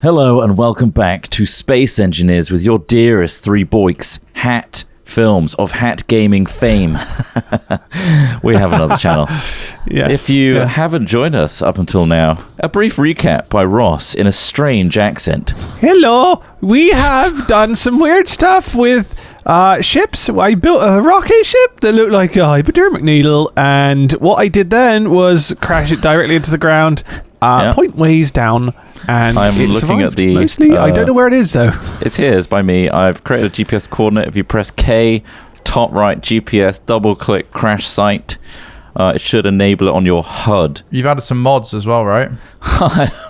Hello and welcome back to Space Engineers with your dearest three boys, Hat Films of Hat Gaming fame. We have another channel. Yes, if you haven't joined us up until now, a brief recap by Ross in a strange accent. Hello, we have done some weird stuff with ships. I built a rocket ship that looked like a hypodermic needle, and what I did then was crash it directly into the ground, point ways down. And I'm looking survived, at the mostly. I don't know where it is though. It's here. It's by me. I've created a GPS coordinate. If you press K, top right GPS, double click crash site, it should enable it on your HUD. You've added some mods as well, right?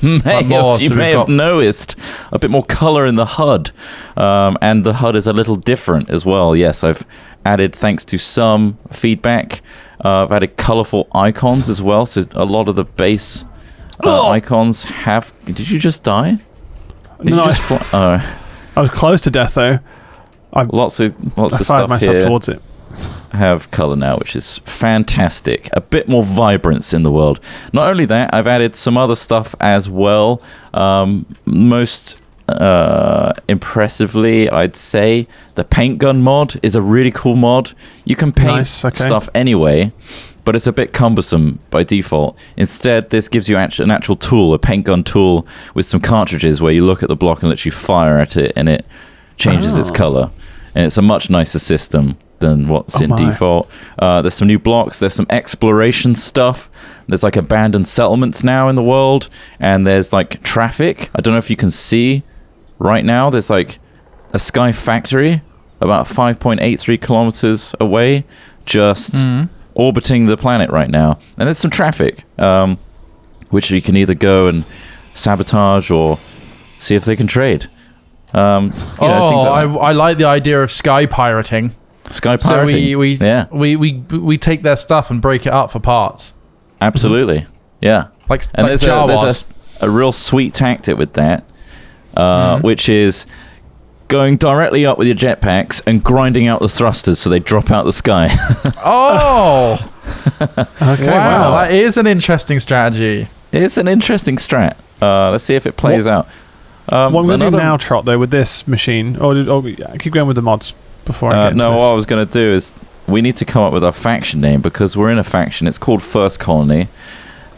You may have noticed a bit more color in the HUD, and the HUD is a little different as well. Yes, I've added, thanks to some feedback, I've added colorful icons as well. So a lot of the base icons have. Did you just die? I was close to death though. Lots of stuff myself here towards it. Have color now, which is fantastic. A bit more vibrance in the world. Not only that, I've added some other stuff as well. Most impressively, I'd say the paint gun mod is a really cool mod. You can paint stuff anyway, but it's a bit cumbersome by default. Instead, this gives you an actual tool, a paint gun tool with some cartridges where you look at the block and literally fire at it and it changes its color. And it's a much nicer system than what's in default. There's some new blocks. There's some exploration stuff. There's like abandoned settlements now in the world, and there's like traffic. I don't know if you can see right now. There's like a sky factory about 5.83 kilometers away, just orbiting the planet right now. And there's some traffic, which you can either go and sabotage or see if they can trade. Things like I like the idea of sky pirating. Sky pirating. So we take their stuff and break it up for parts. Absolutely. Yeah. There's a real sweet tactic with that, which is going directly up with your jetpacks and grinding out the thrusters so they drop out the sky. Okay. Wow, that is an interesting strategy. It's an interesting strat. Let's see if it plays out. What I'm going to do now, Trot, though, with this machine, keep going with the mods before I get into this. What I was going to do is we need to come up with a faction name because we're in a faction. It's called First Colony,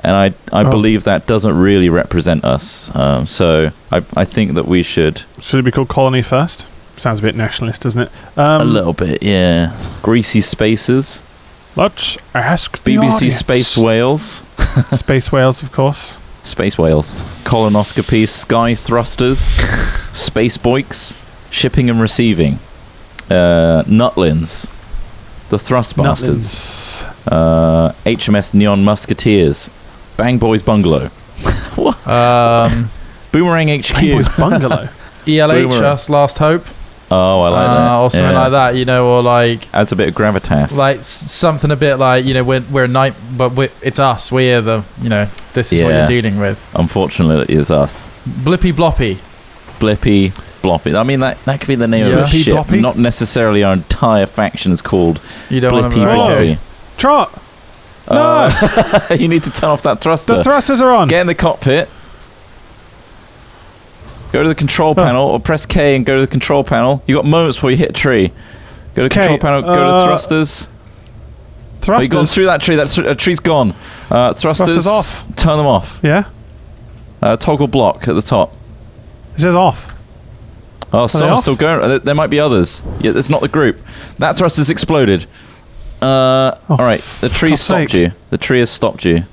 and I believe that doesn't really represent us. So I think that we should... Should it be called Colony First? Sounds a bit nationalist, doesn't it? A little bit, yeah. Greasy Spaces. Let's ask the BBC audience. Space Whales. Space Whales, of course. Space Whales. Colonoscopy, Sky Thrusters, Space Boiks, Shipping and Receiving, Nutlins, The Thrust Bastards, HMS Neon Musketeers, Bang Boys Bungalow, Boomerang HQ, Bang Boys Bungalow, ELH, Us Last Hope. Oh, I like that. Or something like that, or like... Adds a bit of gravitas. Like something a bit like, we're night, but it's us. We're the, this is what you're dealing with. Unfortunately, it is us. Blippy Bloppy. Blippy Bloppy. I mean, that could be the name of a ship. Bloppy? Not necessarily our entire faction is called Blippy Bloppy. Trot! No! You need to turn off that thruster. The thrusters are on. Get in the cockpit. Go to the control panel, or press K and go to the control panel. You got moments before you hit a tree. Go to the control panel, go to the thrusters. Thrusters? You've gone through that tree. That tree's gone. Thrusters off. Turn them off. Yeah? Toggle block at the top. It says off. Oh, someone's still going. There might be others. Yeah, it's not the group. That thruster's exploded. All right, the tree stopped you. The tree has stopped you.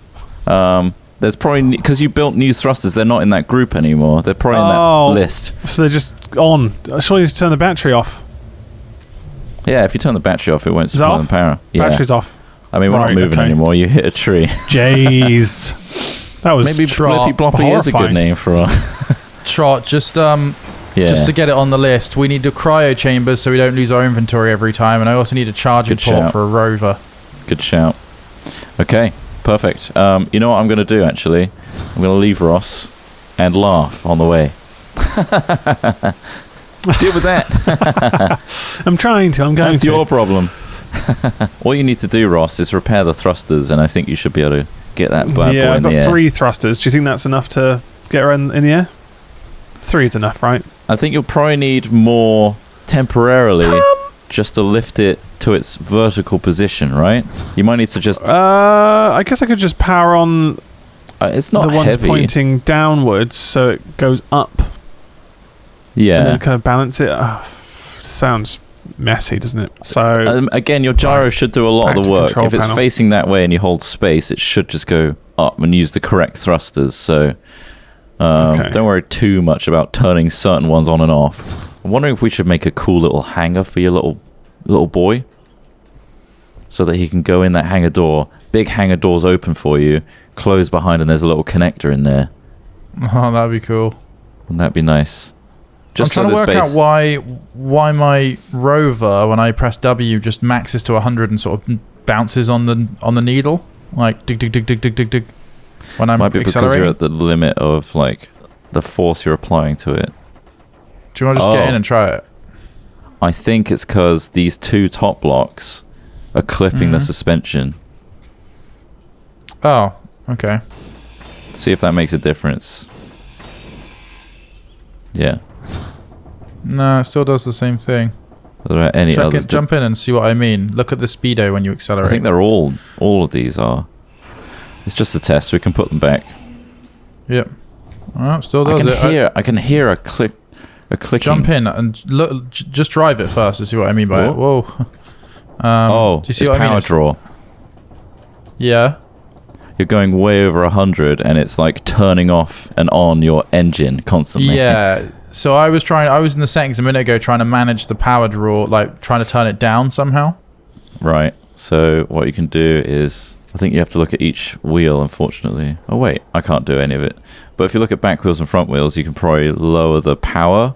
There's probably, because you built new thrusters, they're not in that group anymore. They're probably in that list. So they're just on. Surely you turn the battery off. Yeah, if you turn the battery off, it won't supply the power. Yeah. Battery's off. I mean, we're not moving anymore. You hit a tree. Jeez. That was maybe Blippy Bloppy is a good name for us. Trot, just to get it on the list, we need the cryo chambers so we don't lose our inventory every time, and I also need a charging port for a rover. Good shout. Okay. Perfect. You know what I'm going to do, actually? I'm going to leave Ross and laugh on the way. Deal with that. I'm trying to. I'm going That's to. your problem. All you need to do, Ross, is repair the thrusters, and I think you should be able to get that bad boy in the air. I've got 3 thrusters. Do you think that's enough to get her in the air? 3 is enough, right? I think you'll probably need more temporarily just to lift it to its vertical position, right? You might need to just... I guess I could just power on it's not the ones heavy. pointing downwards so it goes up. Yeah. And then kind of balance it. Sounds messy, doesn't it? So again, your gyro should do a lot of the work. If it's facing that way and you hold space, it should just go up and use the correct thrusters. So don't worry too much about turning certain ones on and off. I'm wondering if we should make a cool little hangar for your little boy, so that he can go in that hangar door. Big hangar doors open for you, close behind, and there's a little connector in there. Oh, that'd be cool. Wouldn't that be nice? I'm trying to work out why my Rover, when I press W, just maxes to 100 and sort of bounces on the needle, like dig dig dig dig dig dig dig. When I'm might be accelerating. because you're at the limit of like the force you're applying to it. Do you want to just get in and try it? I think it's because these 2 top blocks are clipping the suspension. Oh, okay. See if that makes a difference. Yeah. No, it still does the same thing. Are there any others? Jump in and see what I mean. Look at the speedo when you accelerate. I think they're all of these are. It's just a test. We can put them back. Yep. Oh, still does I can hear a click. A clicking. Jump in and look. Just drive it first to see what I mean by it. Whoa. Do you see what I mean? Power draw. Yeah. You're going way over 100, and it's like turning off and on your engine constantly. Yeah. So I was in the settings a minute ago trying to manage the power draw, like trying to turn it down somehow. Right. So what you can do is, I think you have to look at each wheel, unfortunately. Oh wait, I can't do any of it. But if you look at back wheels and front wheels, you can probably lower the power.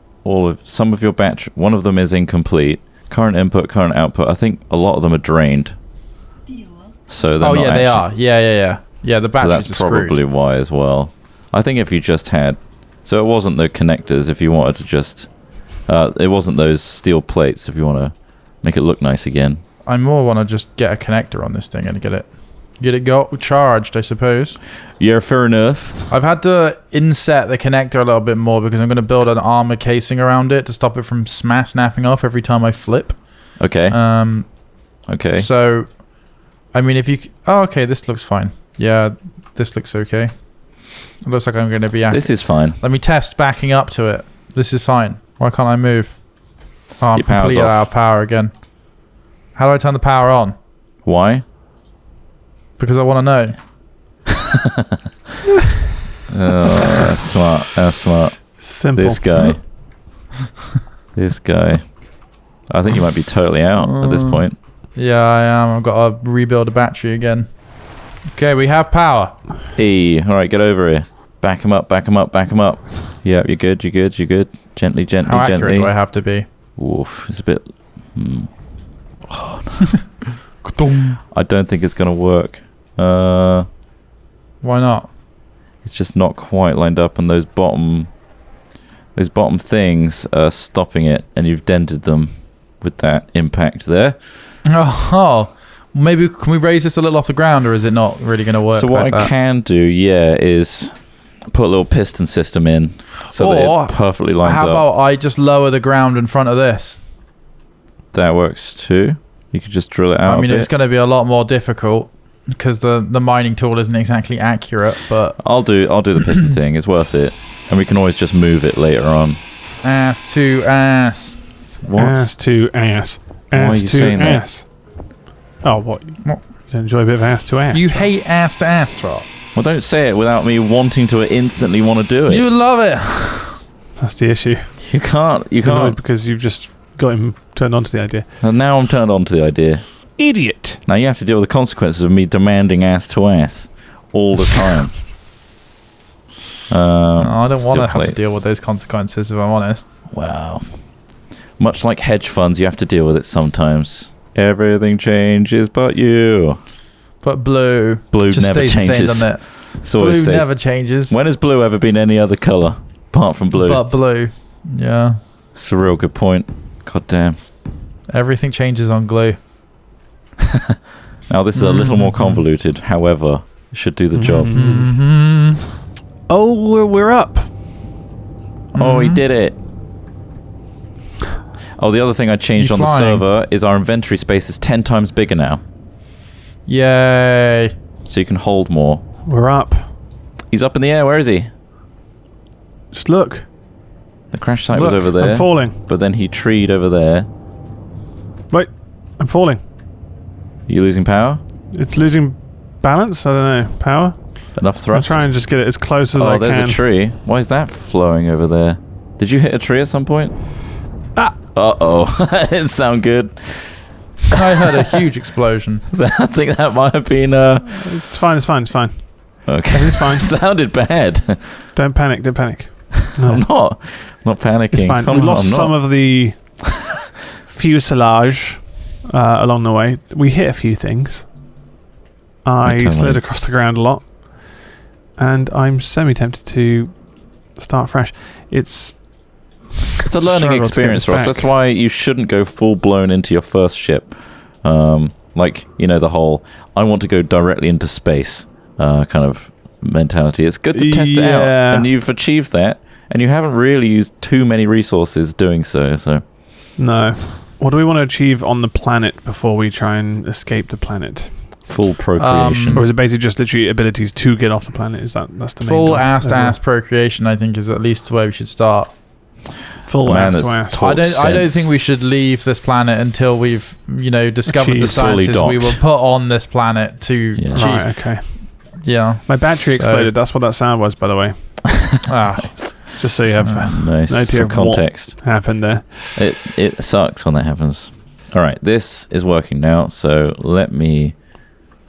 Some of your battery, one of them is incomplete. Current input, current output. I think a lot of them are drained. So they're not they are. Yeah, the batteries so that's are probably screwed. why as well. I think if you just had... So it wasn't the connectors if you wanted to just... it wasn't those steel plates if you want to make it look nice again. I more want to just get a connector on this thing and get it charged, I suppose. Yeah, fair enough. I've had to inset the connector a little bit more because I'm going to build an armor casing around it to stop it from snapping off every time I flip. Okay. Okay. So, I mean, if you... Oh, okay, this looks fine. Yeah, this looks okay. It looks like I'm going to be... This is fine. Let me test backing up to it. This is fine. Why can't I move? Oh, I'm completely out of power again. How do I turn the power on? Why? Because I want to know. Oh, that's smart. That's smart. Simple. This guy. I think you might be totally out at this point. Yeah, I am. I've got to rebuild a battery again. Okay, we have power. All right, get over here. Back him up, back him up, back him up. Yeah, you're good, you're good, you're good. Gently, gently, How gently. accurate do I have to be? Oof, it's a bit... I don't think it's going to work. Why not? It's just not quite lined up, and those bottom things are stopping it, and you've dented them with that impact there. Oh, maybe can we raise this a little off the ground, or is it not really going to work? So what I can do, is put a little piston system in so that it perfectly lines up. How about I just lower the ground in front of this? That works too. You could just drill it out. I mean, it's going to be a lot more difficult because the mining tool isn't exactly accurate, but I'll do the piston thing. It's worth it, and we can always just move it later on. Ass to ass. What? Ass to ass. Ass to ass. Oh, what? You don't enjoy a bit of ass to ass? You hate ass to ass, Trot. Well, don't say it without me wanting to instantly want to do it. You love it. That's the issue. You can't. Because you've just got him turned on to the idea. And now I'm turned on to the idea. Idiot. Now you have to deal with the consequences of me demanding ass to ass all the time. I don't want to have to deal with those consequences, if I'm honest. Wow. Much like hedge funds, you have to deal with it sometimes. Everything changes but you. But blue just never stays changes. The same, doesn't it? Blue never changes. When has blue ever been any other colour apart from blue? But blue. Yeah. It's a real good point. God damn. Everything changes on glue. Now this is a little more convoluted. However, it should do the job. Oh, we're up. Oh, he did it. Oh, the other thing I changed on the server is our inventory space is 10 times bigger now. Yay. So you can hold more. We're up. He's up in the air. Where is he? Just look. The crash site was over there. I'm falling. But then he treed over there. Wait, I'm falling. Are you losing power? It's losing balance? I don't know. Power? Enough thrust? I'm trying to just get it as close as I can. Oh, there's a tree. Why is that flowing over there? Did you hit a tree at some point? Ah! Uh-oh. That didn't sound good. I heard a huge explosion. I think that might have been... It's fine, it's fine, it's fine. Okay. It's fine. Sounded bad. Don't panic, don't panic. No. I'm not panicking. It's fine. We lost some of the fuselage along the way. We hit a few things. I slid across the ground a lot. And I'm semi-tempted to start fresh. It's a learning experience for us. That's why you shouldn't go full-blown into your first ship. Like, you know, the whole, I want to go directly into space kind of mentality. It's good to test it out. And you've achieved that. And you haven't really used too many resources doing so. No. What do we want to achieve on the planet before we try and escape the planet? Full procreation. Or is it basically just literally abilities to get off the planet? That's the main full ass procreation, I think, is at least where we should start. Full ass to ass. I don't think we should leave this planet until we've, discovered the sciences we were put on this planet to achieve. Right, okay. Yeah. My battery exploded. That's what that sound was, by the way. Nice. Just so you have nice. an idea of context. what happened there. It sucks when that happens. All right, this is working now, so let me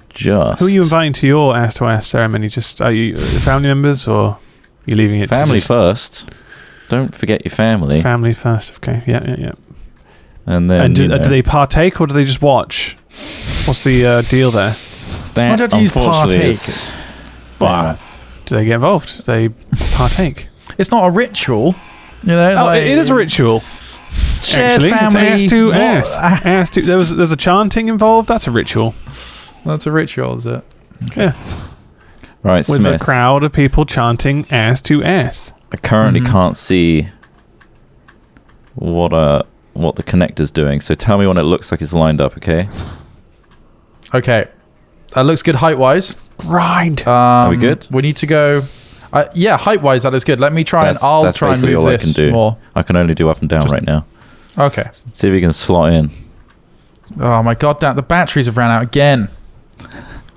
just... Who are you inviting to your ass-to-ass ceremony? Just are you family members, or are you leaving it family first? Don't forget your family. Family first, okay. Yeah. And then, do they partake, or do they just watch? What's the deal there? Why don't you use partake? Do they get involved? Do they partake? It's not a ritual, it is a ritual. Shared family. It's ass to ass. There's a chanting involved. That's a ritual. That's a ritual, is it? Yeah. Right, with Smith. a crowd of people chanting ass to ass. I currently can't see what the connector's doing, so tell me when it looks like it's lined up, okay? Okay. That looks good height-wise. Right. Are we good? We need to go... yeah, height-wise, that looks good. Let me try I'll try and move this more. I can only do up and down right now. Okay. See if we can slot in. Oh my god, the batteries have ran out again.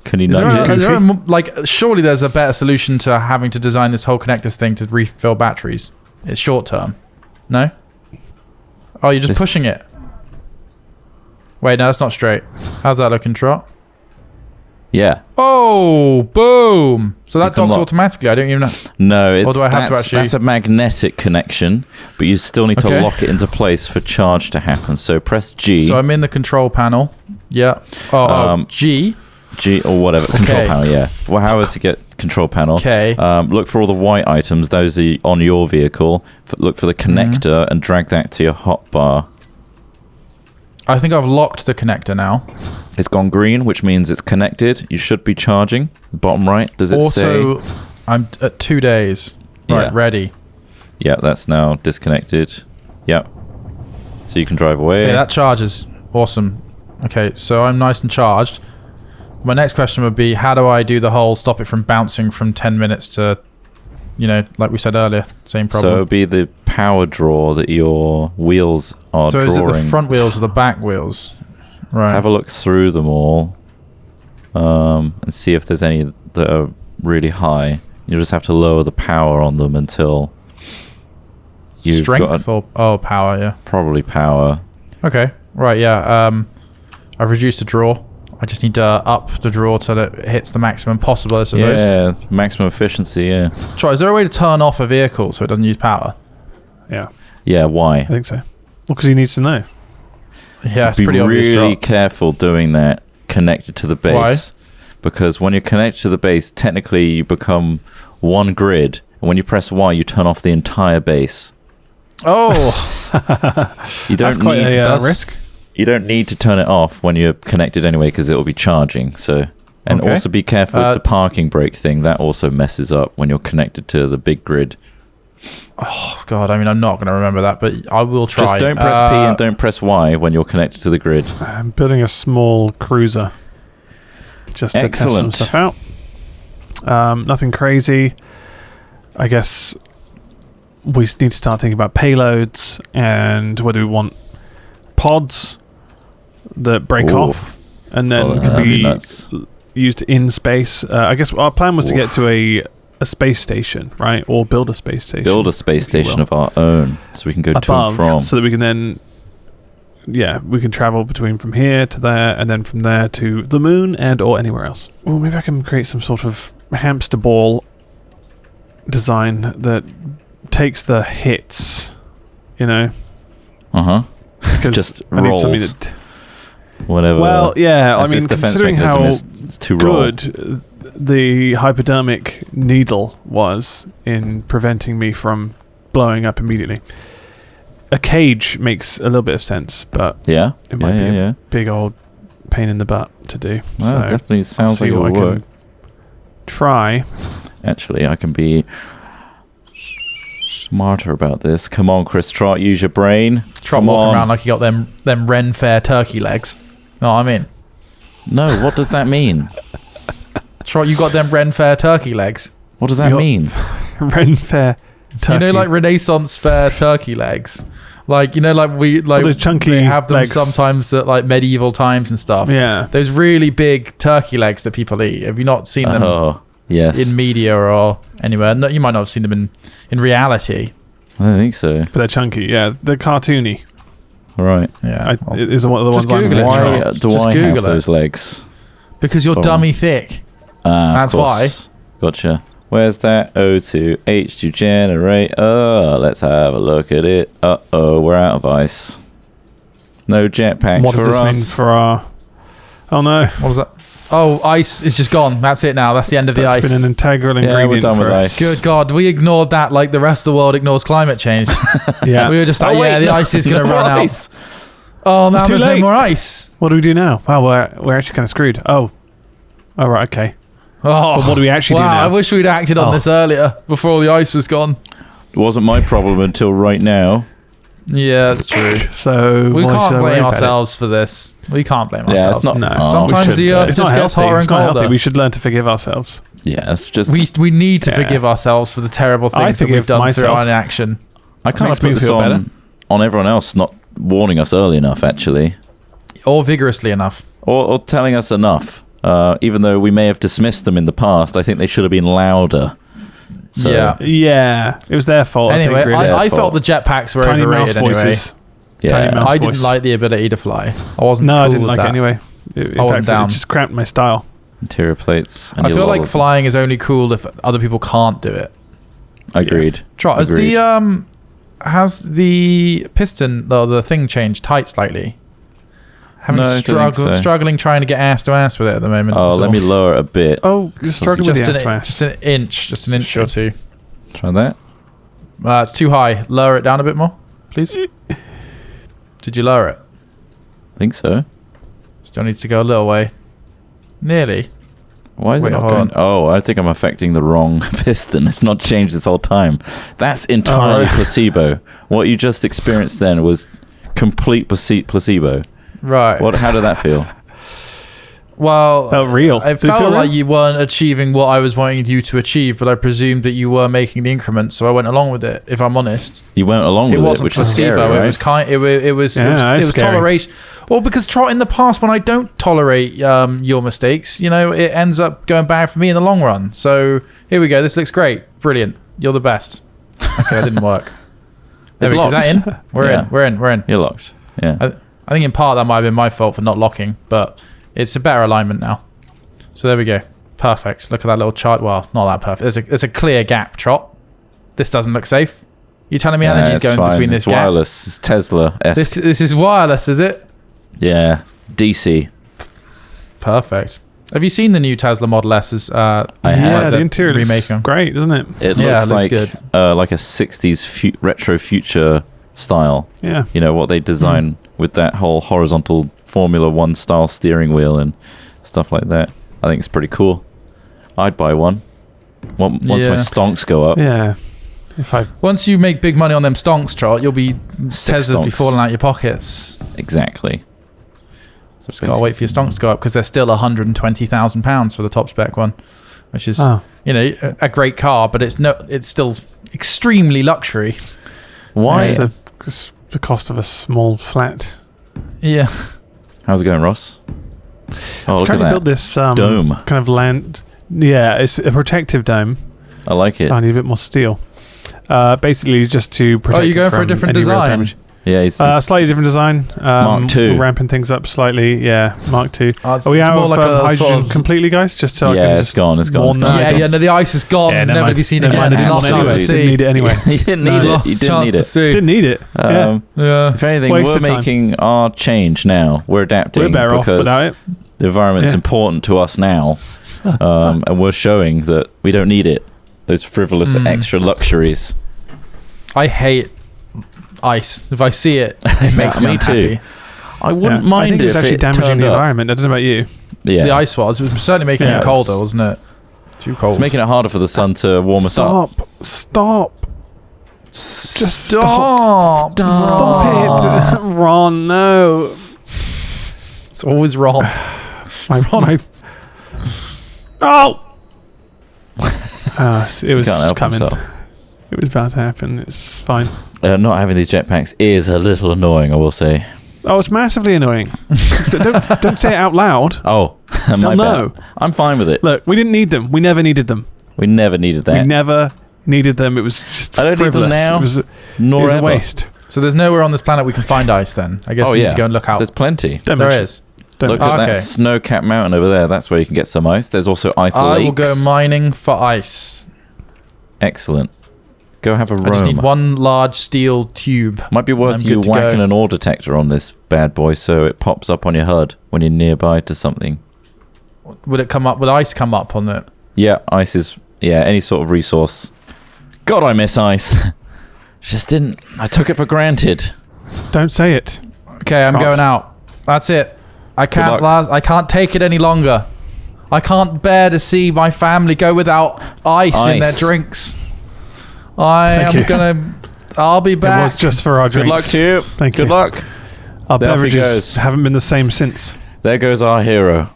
Can you nudge it? Surely there's a better solution to having to design this whole connectors thing to refill batteries. It's short term. No? Oh, you're just pushing it. Wait, no, that's not straight. How's that looking, Trot? Yeah. Oh, boom! So that docks automatically. I don't even know. No, that's a magnetic connection, but you still need to lock it into place for charge to happen. So press G. So I'm in the control panel. Yeah. G. G or whatever. Control panel, yeah. Well, however to get control panel. Okay. Look for all the white items. Those are on your vehicle. Look for the connector and drag that to your hotbar. I think I've locked the connector now. It's gone green, which means it's connected. You should be charging. Bottom right, does it say? Also, I'm at 2 days. Right, ready. Yeah, that's now disconnected. Yep. So you can drive away. Okay, that charges. Awesome. Okay, so I'm nice and charged. My next question would be, how do I do the whole stop it from bouncing from 10 minutes to, like we said earlier, same problem. So it would be the power draw that your wheels are drawing. So is it the front wheels or the back wheels? Right. Have a look through them all and see if there's any that are really high. You just have to lower the power on them until you've Strength or power, yeah. Probably power. Okay, right, yeah. I've reduced the draw. I just need to up the draw till it hits the maximum possible, I suppose. Yeah, maximum efficiency, yeah. Troy, is there a way to turn off a vehicle so it doesn't use power? Yeah. Yeah, why? I think so. Well, because he needs to know. Yeah, it's pretty obvious. Be really careful doing that connected to the base. Why? Because when you're connected to the base, technically you become one grid. And when you press Y, you turn off the entire base. Oh! You don't That's quite a risk. You don't need to turn it off when you're connected anyway, because it will be charging. So, and also be careful with the parking brake thing. That also messes up when you're connected to the big grid. Oh God! I mean, I'm not going to remember that, but I will try. Just don't press P and don't press Y when you're connected to the grid. I'm building a small cruiser just to test some stuff out. Nothing crazy. I guess we need to start thinking about payloads and whether we want pods that break off and then can be used in space. I guess our plan was to get to a space station, right? Or build a space station. Build a space station of our own so we can go to and from. So that we can then, we can travel from here to there and then from there to the moon and or anywhere else. Well, maybe I can create some sort of hamster ball design that takes the hits, Uh-huh. Because just I need something rolls. that... Whatever. Well, yeah, I mean, considering how good the hypodermic needle was in preventing me from blowing up immediately, a cage makes a little bit of sense, but it might be a big old pain in the butt to do. Well, so it definitely sounds like it will work. Try. Actually, I can be smarter about this. Come on, Chris Trott, use your brain. Trott walking around like he got them Ren Fair turkey legs. Know what I mean? No, what does that mean? Trott, you got them Ren Fair turkey legs. What does that mean? Ren Fair turkey. Like Renaissance Fair turkey legs. Like, those chunky they have them legs. Sometimes at like medieval times and stuff. Yeah. Those really big turkey legs that people eat. Have you not seen them? Oh, yes. In media or anywhere? No, you might not have seen them in reality. I don't think so. But they're chunky. Yeah, they're cartoony. Right. Yeah. It is one of the ones I'm Google it. Why do I have those legs? Because you're dummy thick. That's why. Gotcha. Where's that O2 H2 generator? Let's have a look at it. Uh-oh, we're out of ice. No jetpacks for us. What does this mean for our... Oh, no. What was that? Oh, ice is just gone. That's it now. That's the end of the ice. It's been an integral ingredient. We're done with ice. Good God, we ignored that like the rest of the world ignores climate change. Yeah. We were just like, the ice is going to run out. Oh, now there's no more ice. What do we do now? Wow, we're actually kind of screwed. Oh, right, okay. Oh, but what do we actually do now? I wish we'd acted on this earlier, before all the ice was gone. It wasn't my problem until right now. Yeah, that's true. So we can't blame ourselves for this. We can't blame ourselves. Yeah, it's not. No. Sometimes the earth just gets hotter and colder. We should learn to forgive ourselves. Yeah, it's just we need to forgive ourselves for the terrible things that we've done through our inaction. I kind of put this on everyone else not warning us early enough, actually, or vigorously enough, or telling us enough. Even though we may have dismissed them in the past, I think they should have been louder. So, yeah, it was their fault. Anyway, I felt the jetpacks were Tiny overrated. mouse voices. Anyway, yeah, I didn't like the ability to fly. I wasn't. No, cool I didn't like that. it anyway. I wasn't down. It just cramped my style. Interior plates. I feel like flying is only cool if other people can't do it. Agreed. Trot, has the piston, the thing changed tight slightly? Struggling trying to get ass to ass with it at the moment. Oh, let me lower it a bit. Oh, struggling with the ass. Just an inch or two. Try that. It's too high. Lower it down a bit more, please. Did you lower it? I think so. Still needs to go a little way. Nearly. Why is it not going? Oh, I think I'm affecting the wrong piston. It's not changed this whole time. That's entirely placebo. What you just experienced then was complete placebo. Right. How did that feel? Well, felt real. It felt like you weren't achieving what I was wanting you to achieve, but I presumed that you were making the increments, so I went along with it. If I'm honest, you went along with it, which is scary, right? It was toleration. Well, because Trot, in the past, when I don't tolerate your mistakes, it ends up going bad for me in the long run. So here we go. This looks great. Brilliant. You're the best. Okay, that didn't work. Is that in? We're in. You're locked. Yeah. I think in part that might have been my fault for not locking, but it's a better alignment now. So there we go. Perfect. Look at that little chart. Well, not that perfect. There's a clear gap, Trot. This doesn't look safe. You're telling me energy's going between this gap? It's wireless. It's Tesla-esque. This is wireless, is it? Yeah. DC. Perfect. Have you seen the new Tesla Model S's? I have. Yeah, the interior looks great, doesn't it? It looks good. Like a 60s retro future style. Yeah. What they design with that whole horizontal Formula 1 style steering wheel and stuff like that. I think it's pretty cool. I'd buy one. Once my stonks go up. Yeah. Once you make big money on them stonks, Trot, you'll be Teslas be stonks. falling out your pockets. Exactly. So Just gotta wait for your stonks to go up because they're still £120,000 for the top spec one, which is a great car, but it's still extremely luxury. Why? It's the cost of a small flat. Yeah. How's it going, Ross? Oh, look at that. Built this dome. kind of land. Yeah, it's a protective dome. I like it. I need a bit more steel. Basically, just to protect. Oh, you're going for a different design. Yeah, it's slightly different design. Mark II. We're ramping things up slightly. Yeah, Mark II. Are we out of like hydrogen sort of completely, guys? Just so I can it's gone. It's gone. No, the ice is gone. Yeah, never to be seen again. Didn't Lost chance to see. Didn't need it anyway. You didn't need it. Lost You didn't chance need to it. see. Didn't need it. Yeah. If anything, Waste we're of time. making our change now. We're adapting. We're better off because without it. the environment's Yeah. important to us now, and we're showing that we don't need it. Those frivolous extra luxuries. I hate ice. If I see it, it makes me Me too. happy. I wouldn't I mind think it was if actually it damaging turned the up. environment. I don't know about you. Yeah, The ice was. It was certainly making Yeah, it it colder, was- wasn't it? Too cold. it's making it harder for the sun to warm us up. Stop. Just Stop. Stop it. Ron, no. It's always wrong. My oh! It was Can't help coming. himself. It was about to happen. It's fine. Not having these jetpacks is a little annoying, I will say. Oh, it's massively annoying. don't say it out loud. Oh, my They'll bad. know. I'm fine with it. Look, we didn't need them. We never needed them. We never needed that. We never needed them. It was just I don't need them frivolous. now, It was Nor a ever. waste. So there's nowhere on this planet we can find ice then. I guess we need to go and look out. There's plenty. Don't There mention is. it. Don't Look mention at Okay. that snow-capped mountain over there. That's where you can get some ice. There's also ice I lakes. will go mining for ice. Excellent. Go have a roam. I just need one large steel tube. Might be worth I'm you good to whacking go. an ore detector on this bad boy so it pops up on your HUD when you're nearby to something. Would it come up? Would ice come up on it? Yeah, ice is... Yeah, any sort of resource. God, I miss ice. Just didn't... I took it for granted. it. Don't say it. Okay, I'm Trot. going out. That's it. I can't luck. I can't take it any longer. I can't bear to see my family go without ice in their Ice. drinks. I'll be It back. was just for our Good drinks. luck to you. Thank Good you. luck. Our There he beverages goes. haven't been the same since. There goes our hero.